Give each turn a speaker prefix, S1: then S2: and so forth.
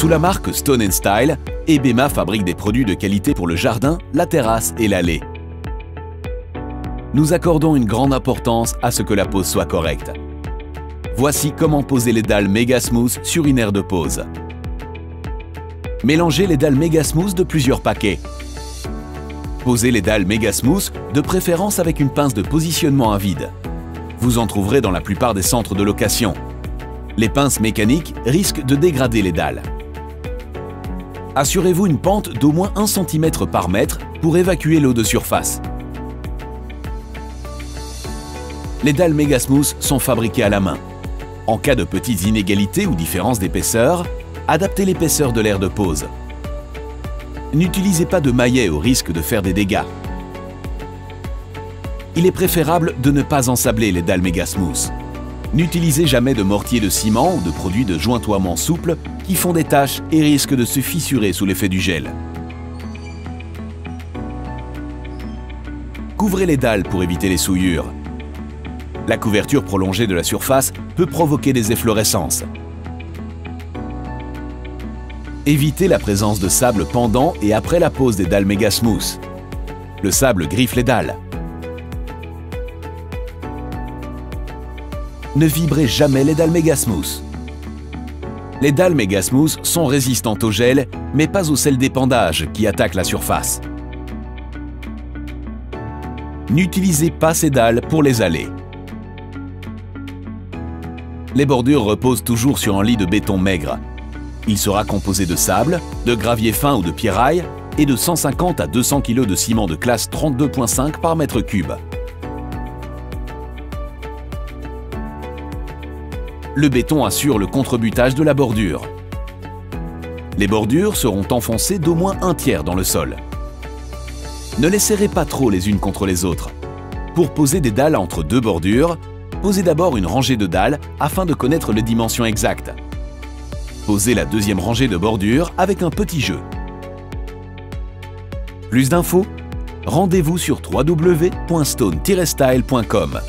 S1: Sous la marque Stone & Style, Ebema fabrique des produits de qualité pour le jardin, la terrasse et l'allée. Nous accordons une grande importance à ce que la pose soit correcte. Voici comment poser les dalles Mega Smooth sur une aire de pose. Mélangez les dalles Mega Smooth de plusieurs paquets. Posez les dalles Mega Smooth, de préférence avec une pince de positionnement à vide. Vous en trouverez dans la plupart des centres de location. Les pinces mécaniques risquent de dégrader les dalles. Assurez-vous une pente d'au moins 1 cm par mètre pour évacuer l'eau de surface. Les dalles Mega Smooth sont fabriquées à la main. En cas de petites inégalités ou différences d'épaisseur, adaptez l'épaisseur de l'aire de pose. N'utilisez pas de maillet au risque de faire des dégâts. Il est préférable de ne pas ensabler les dalles Mega Smooth. N'utilisez jamais de mortier de ciment ou de produits de jointoiement souple qui font des taches et risquent de se fissurer sous l'effet du gel. Couvrez les dalles pour éviter les souillures. La couverture prolongée de la surface peut provoquer des efflorescences. Évitez la présence de sable pendant et après la pose des dalles Mega Smooth. Le sable griffe les dalles. Ne vibrez jamais les dalles Mega Smooth. Les dalles Mega Smooth sont résistantes au gel, mais pas au sel d'épandage qui attaque la surface. N'utilisez pas ces dalles pour les allées. Les bordures reposent toujours sur un lit de béton maigre. Il sera composé de sable, de gravier fin ou de pierraille et de 150 à 200 kg de ciment de classe 32.5 par mètre cube. Le béton assure le contrebutage de la bordure. Les bordures seront enfoncées d'au moins 1/3 dans le sol. Ne les serrez pas trop les unes contre les autres. Pour poser des dalles entre deux bordures, posez d'abord une rangée de dalles afin de connaître les dimensions exactes. Posez la deuxième rangée de bordures avec un petit jeu. Plus d'infos, rendez-vous sur www.stone-style.com.